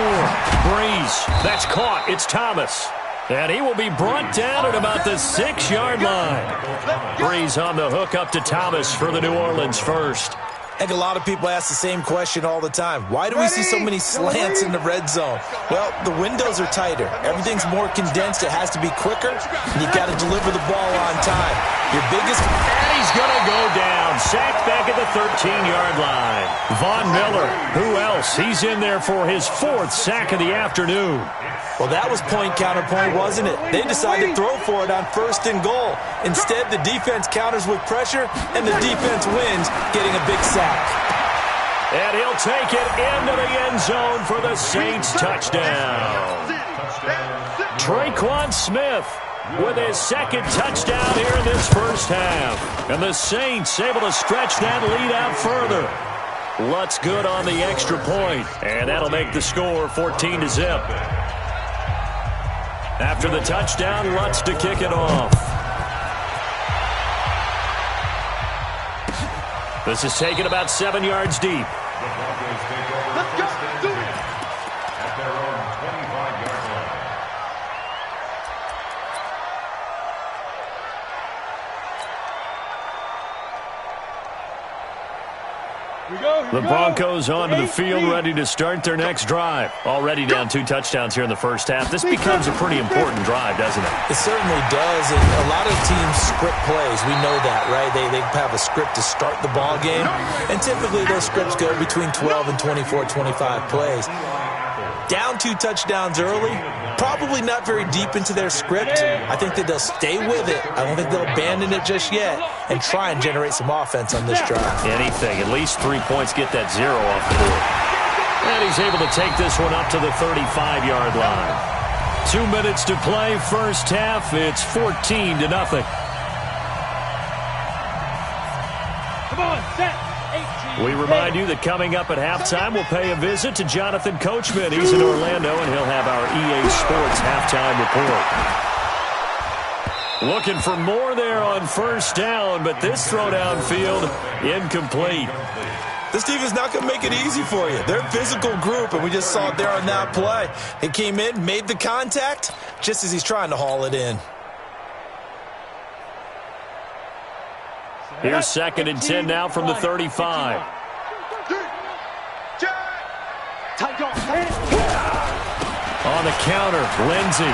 Breeze. That's caught. It's Thomas. And he will be brought down at about the 6-yard line. Breeze on the hook up to Thomas for the New Orleans first. I think a lot of people ask the same question all the time. Why do we see so many slants in the red zone? Well, the windows are tighter. Everything's more condensed. It has to be quicker, and you've got to deliver the ball on time. Your biggest... And he's going to go down. Sacked back at the 13-yard line. Von Miller. Who else? He's in there for his 4th sack of the afternoon. Well, that was point counterpoint, wasn't it? They decided to throw for it on 1st and goal. Instead, the defense counters with pressure, and the defense wins, getting a big sack. And he'll take it into the end zone for the Saints touchdown. Traquan Smith with his 2nd touchdown here in this first half. And the Saints able to stretch that lead out further. Lutz good on the extra point, and that'll make the score 14-0. After the touchdown, Lutz to kick it off. This is taken about 7 yards deep. The Broncos take over first and 10 at their own 25-yard line. The Broncos onto the field, ready to start their next drive. Already down 2 touchdowns here in the first half. This becomes a pretty important drive, doesn't it? It certainly does, and a lot of teams script plays. We know that, right? They have a script to start the ball game, and typically those scripts go between 12 and 24, 25 plays. Down 2 touchdowns early, probably not very deep into their script. I think that they'll stay with it. I don't think they'll abandon it just yet and try and generate some offense on this drive. Anything. At least 3 points, get that 0 off the board. And he's able to take this one up to the 35-yard line. 2 minutes to play, first half. It's 14-0. Come on, set. We remind you that coming up at halftime, we'll pay a visit to Jonathan Coachman. He's in Orlando, and he'll have our EA Sports halftime report. Looking for more there on first down, but this throw downfield, incomplete. This team is not going to make it easy for you. They're a physical group, and we just saw it there on that play. He came in, made the contact, just as he's trying to haul it in. Here's 2nd and 10 now from the 35. On the counter, Lindsey.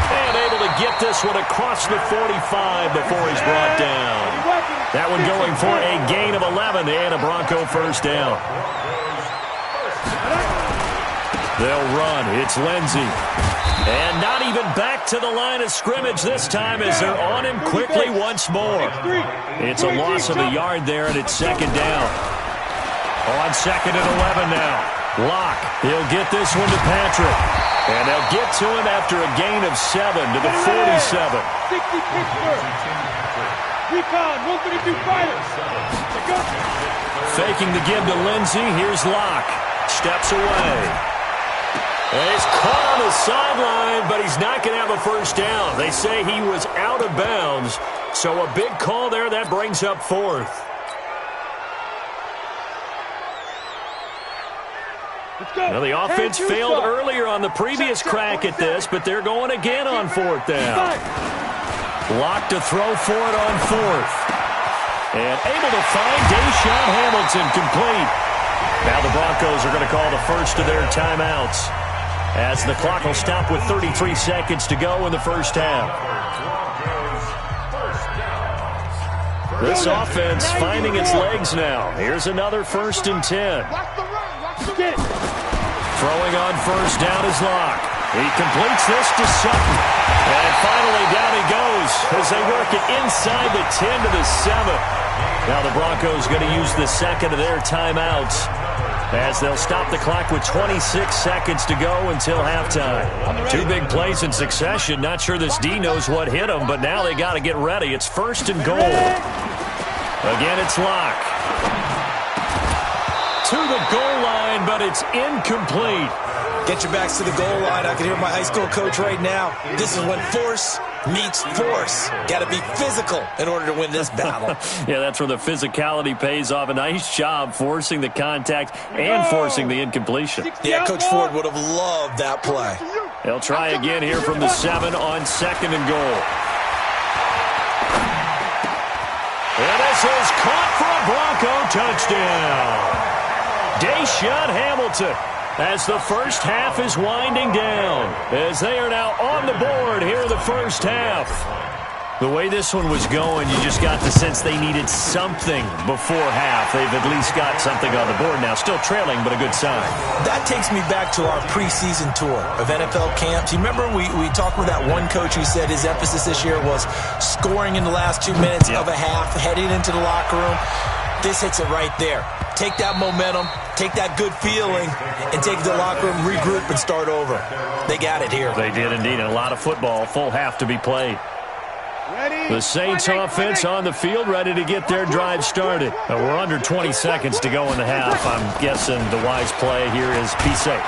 And able to get this one across the 45 before he's brought down. That one going for a gain of 11 and a Bronco first down. They'll run. It's Lindsey. And not even back to the line of scrimmage this time as they're on him quickly once more. It's a loss of a yard there, and it's 2nd down. On 2nd and 11 now. Locke, he'll get this one to Patrick. And they'll get to him after a gain of 7 to the 47. 60 Pittsburgh. Recon, 132 fighters. Faking the give to Lindsey. Here's Locke. Steps away. And he's caught on the sideline, but he's not going to have a first down. They say he was out of bounds, so a big call there. That brings up 4th. Well, the offense failed earlier on the previous crack at this, but they're going again on 4th down. Locked to throw for it on 4th. And able to find Deshaun Hamilton complete. Now the Broncos are going to call the first of their timeouts, as the clock will stop with 33 seconds to go in the first half. This offense finding its legs now. Here's another 1st and 10. Throwing on 1st down is Locke. He completes this to Sutton. And finally down he goes as they work it inside the 10 to the 7. Now the Broncos going to use the second of their timeouts, as they'll stop the clock with 26 seconds to go until halftime. 2 big plays in succession. Not sure this D knows what hit them, but now they got to get ready. It's 1st and goal. Again, it's Locke. To the goal line, but it's incomplete. Get your backs to the goal line. I can hear my high school coach right now. This is when force meets force. Got to be physical in order to win this battle. Yeah, that's where the physicality pays off. A nice job forcing the contact and forcing the incompletion. Yeah, Coach Ford would have loved that play. They'll try again here from the 7 on 2nd and goal. And this is caught for a Bronco touchdown. Deshaun Hamilton, as the first half is winding down, as they are now on the board here in the first half. The way this one was going, you just got the sense they needed something before half. They've at least got something on the board now. Still trailing, but a good sign. That takes me back to our preseason tour of NFL camps. You remember we talked with that one coach who said his emphasis this year was scoring in the last 2 minutes of a half, heading into the locker room. This hits it right there. Take that momentum, take that good feeling, and take the locker room, regroup, and start over. They got it here. They did indeed, and a lot of football, full half to be played. The Saints offense on the field, ready to get their drive started. We're under 20 seconds to go in the half. I'm guessing the wise play here is be safe.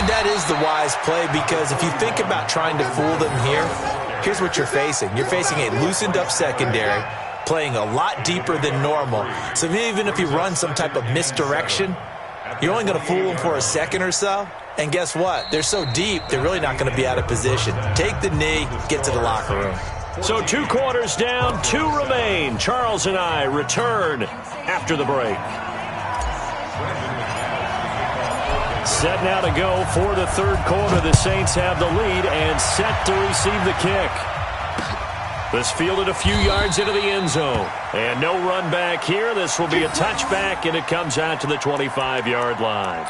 That is the wise play, because if you think about trying to fool them here, here's what you're facing. You're facing a loosened-up secondary, playing a lot deeper than normal. So even if you run some type of misdirection, you're only going to fool them for a second or so. And guess what? They're so deep, they're really not going to be out of position. Take the knee, get to the locker room. So 2 quarters down, 2 remain. Charles and I return after the break. Set now to go for the 3rd quarter. The Saints have the lead and set to receive the kick. This fielded a few yards into the end zone. And no run back here. This will be a touchback, and it comes out to the 25-yard line.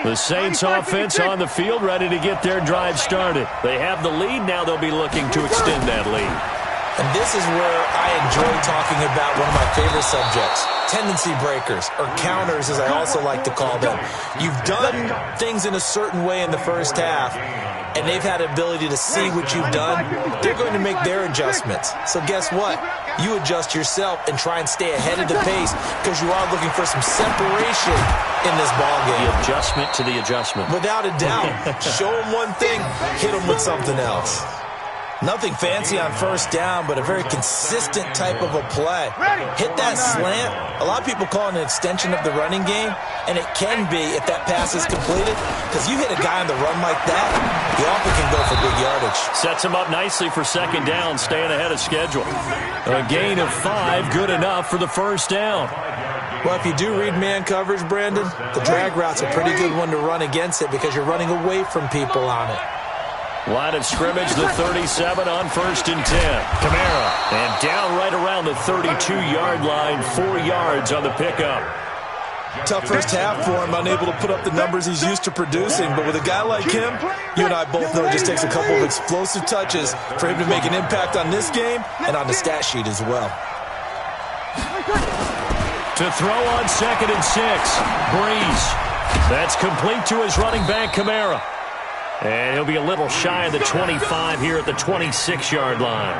The Saints offense on the field, ready to get their drive started. They have the lead. Now they'll be looking to extend that lead. And this is where I enjoy talking about one of my favorite subjects, tendency breakers, or counters as I also like to call them. You've done things in a certain way in the first half, and they've had the ability to see what you've done. They're going to make their adjustments. So guess what? You adjust yourself and try and stay ahead of the pace, because you are looking for some separation in this ballgame. The adjustment to the adjustment. Without a doubt. Show them one thing, hit them with something else. Nothing fancy on first down, but a very consistent type of a play. Hit that slant. A lot of people call it an extension of the running game, and it can be if that pass is completed, because you hit a guy on the run like that, you often can go for big yardage. Sets him up nicely for 2nd down, staying ahead of schedule. A gain of 5, good enough for the first down. Well, if you do read man coverage, Brandon, the drag route's a pretty good one to run against it, because you're running away from people on it. Line of scrimmage, the 37 on 1st and 10. Kamara, and down right around the 32-yard line, 4 yards on the pickup. Tough first half for him, unable to put up the numbers he's used to producing. But with a guy like him, you and I both know it just takes a couple of explosive touches for him to make an impact on this game and on the stat sheet as well. To throw on 2nd and 6, Breeze. That's complete to his running back, Kamara. And he'll be a little shy of the 25 here at the 26-yard line.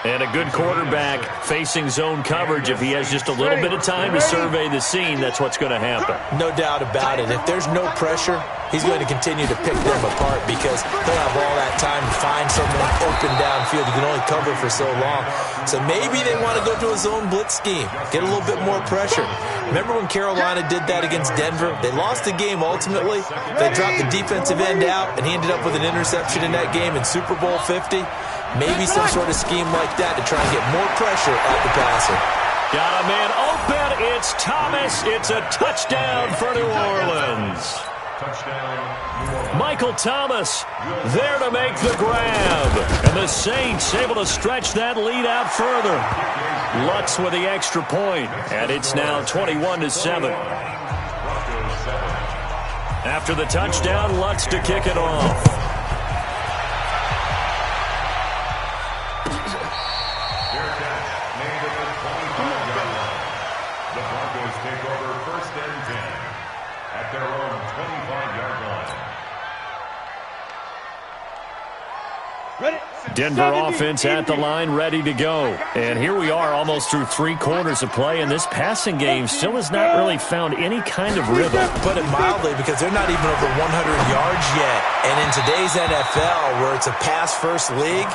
And a good quarterback facing zone coverage. If he has just a little bit of time to survey the scene, that's what's going to happen. No doubt about it. If there's no pressure, he's going to continue to pick them apart because he'll have all that time to find someone open downfield. You can only cover for so long. So maybe they want to go to a zone blitz scheme, get a little bit more pressure. Remember when Carolina did that against Denver? They lost the game ultimately. They dropped the defensive end out, and he ended up with an interception in that game in Super Bowl 50. Maybe some sort of scheme like that to try and get more pressure at the passer. Got a man open. It's Thomas. It's a touchdown for New Orleans. Michael Thomas there to make the grab. And the Saints able to stretch that lead out further. Lutz with the extra point. And it's now 21-7. After the touchdown, Lutz to kick it off. Denver offense at the line, ready to go. And here we are almost through 3 quarters of play, and this passing game still has not really found any kind of rhythm. Put it mildly, because they're not even over 100 yards yet. And in today's NFL, where it's a pass-first league,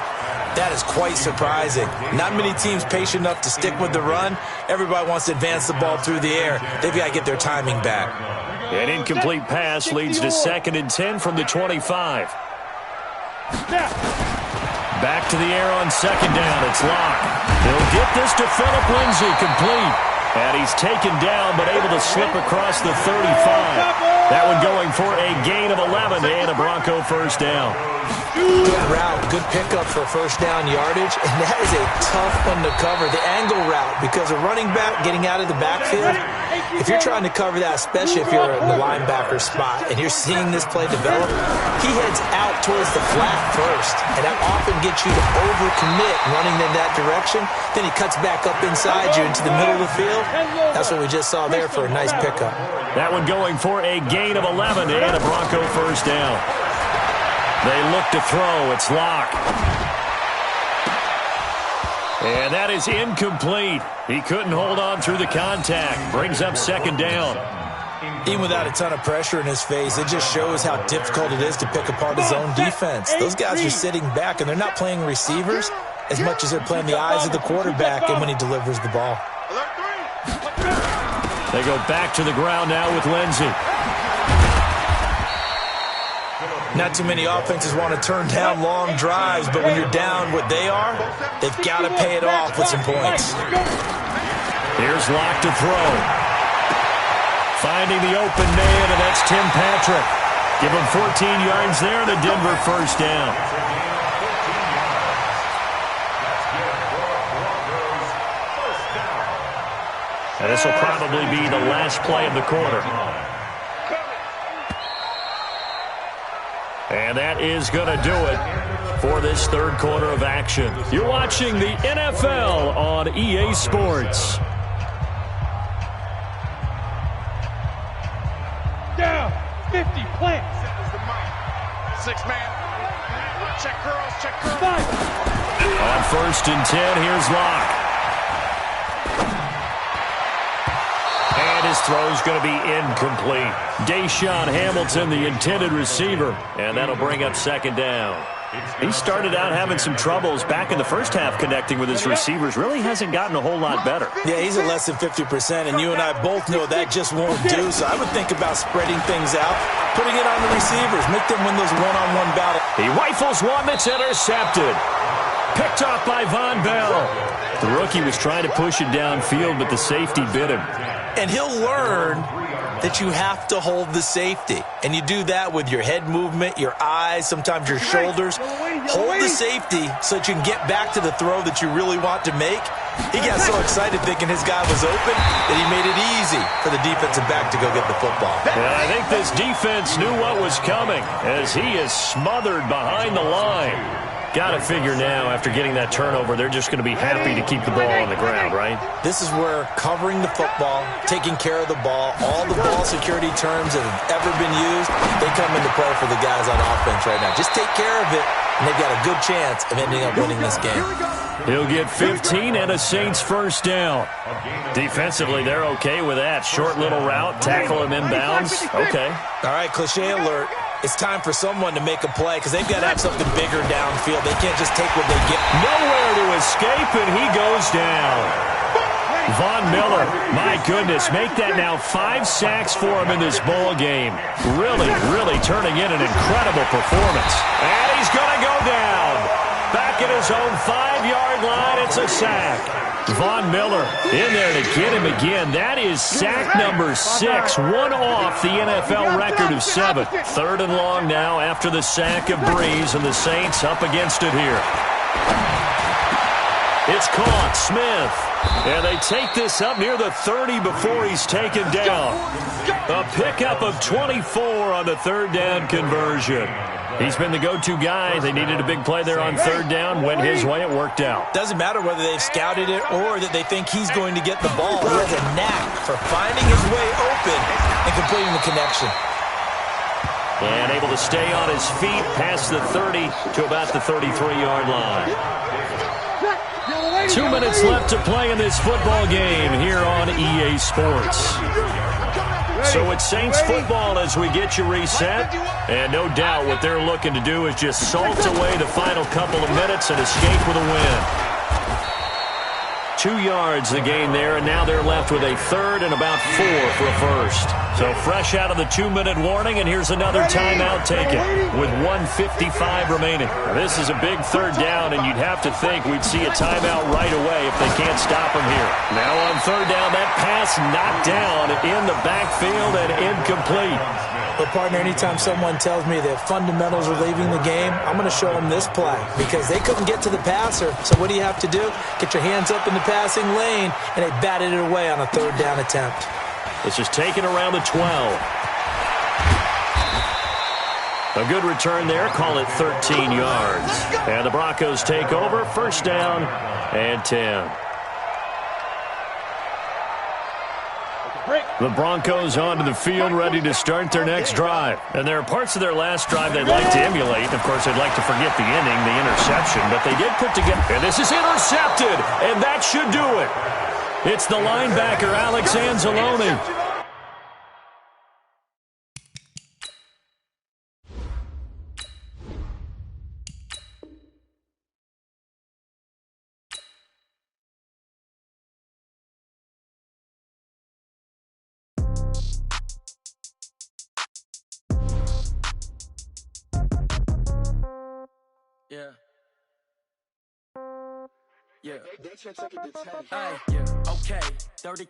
that is quite surprising. Not many teams patient enough to stick with the run. Everybody wants to advance the ball through the air. They've got to get their timing back. An incomplete pass leads to 2nd and 10 from the 25. Back to the air on 2nd down. It's Locke. He'll get this to Phillip Lindsay, complete. And he's taken down, but able to slip across the 35. That one going for a gain of 11 and a Bronco first down. Good route, good pickup for first down yardage, and that is a tough one to cover, the angle route, because a running back getting out of the backfield, if you're trying to cover that, especially if you're in the linebacker spot and you're seeing this play develop, he heads out towards the flat first, and that often gets you to overcommit running in that direction. Then he cuts back up inside you into the middle of the field. That's what we just saw there for a nice pickup. That one going for a gain of 11 and a Bronco first down. They look to throw. It's Locke. And that is incomplete. He couldn't hold on through the contact. Brings up 2nd down. Even without a ton of pressure in his face, it just shows how difficult it is to pick apart his own defense. Those guys are sitting back, and they're not playing receivers as much as they're playing the eyes of the quarterback and when he delivers the ball. They go back to the ground now with Lindsay. Not too many offenses want to turn down long drives, but when you're down what they are, they've got to pay it off with some points. Here's Locke to throw. Finding the open man, and that's Tim Patrick. Give him 14 yards there, and a Denver first down. And this will probably be the last play of the quarter. And that is going to do it for this 3rd quarter of action. You're watching the NFL on EA Sports. Down, 50, plant. 6-man. Check curls, check curls. 5. On 1st and 10, here's Locke. And his throw's going to be incomplete. Deshaun Hamilton, the intended receiver, and that'll bring up 2nd down. He started out having some troubles back in the first half connecting with his receivers. Really hasn't gotten a whole lot better. Yeah, he's at less than 50%, and you and I both know that just won't do. So I would think about spreading things out, putting it on the receivers, make them win those one-on-one battles. He rifles one that's intercepted. Picked off by Von Bell. The rookie was trying to push it downfield, but the safety bit him. And he'll learn that you have to hold the safety. And you do that with your head movement, your eyes, sometimes your shoulders. Hold the safety so that you can get back to the throw that you really want to make. He got so excited thinking his guy was open that he made it easy for the defensive back to go get the football. And I think this defense knew what was coming as he is smothered behind the line. Got to figure now, after getting that turnover, they're just going to be happy to keep the ball on the ground, right? This is where covering the football, taking care of the ball, all the ball security terms that have ever been used, they come into play for the guys on offense right now. Just take care of it, and they've got a good chance of ending up winning this game. He'll get 15 and a Saints first down. Defensively, they're okay with that. Short little route, tackle him inbounds. Okay. All right, cliche alert. It's time for someone to make a play because they've got to have something bigger downfield. They can't just take what they get. Nowhere to escape, and he goes down. Von Miller, my goodness, make that now 5 sacks for him in this ball game. Really, really turning in an incredible performance. And he's going to go down. Back at his own 5-yard line, it's a sack. Von Miller in there to get him again. That is sack number 6, one off the NFL record of 7. 3rd and long now after the sack of Breeze, and the Saints up against it here. It's caught, Smith. And they take this up near the 30 before he's taken down. A pickup of 24 on the 3rd down conversion. He's been the go-to guy. They needed a big play there on 3rd down. Went his way. It worked out. Doesn't matter whether they've scouted it or that they think he's going to get the ball. He has a knack for finding his way open and completing the connection. And able to stay on his feet past the 30 to about the 33-yard line. 2 minutes left to play in this football game here on EA Sports. So it's Saints football as we get you reset. And no doubt what they're looking to do is just salt away the final couple of minutes and escape with a win. 2 yards the gain there, and now they're left with a 3rd and about 4 for a first. So fresh out of the 2-minute warning, and here's another timeout taken with 1:55 remaining. Now, this is a big 3rd down, and you'd have to think we'd see a timeout right away if they can't stop him here. Now on 3rd down, that pass knocked down in the backfield and incomplete. But, partner, anytime someone tells me that fundamentals are leaving the game, I'm going to show them this play because they couldn't get to the passer. So what do you have to do? Get your hands up in the passing lane, and they batted it away on a 3rd down attempt. This is taken around the 12. A good return there. Call it 13 yards. And the Broncos take over. 1st down and 10. The Broncos onto the field, ready to start their next drive. And there are parts of their last drive they'd like to emulate. Of course, they'd like to forget the inning, the interception, but they did put together. And this is intercepted, and that should do it. It's the linebacker, Alex Anzalone. Yeah. Hey, yeah. Okay. 30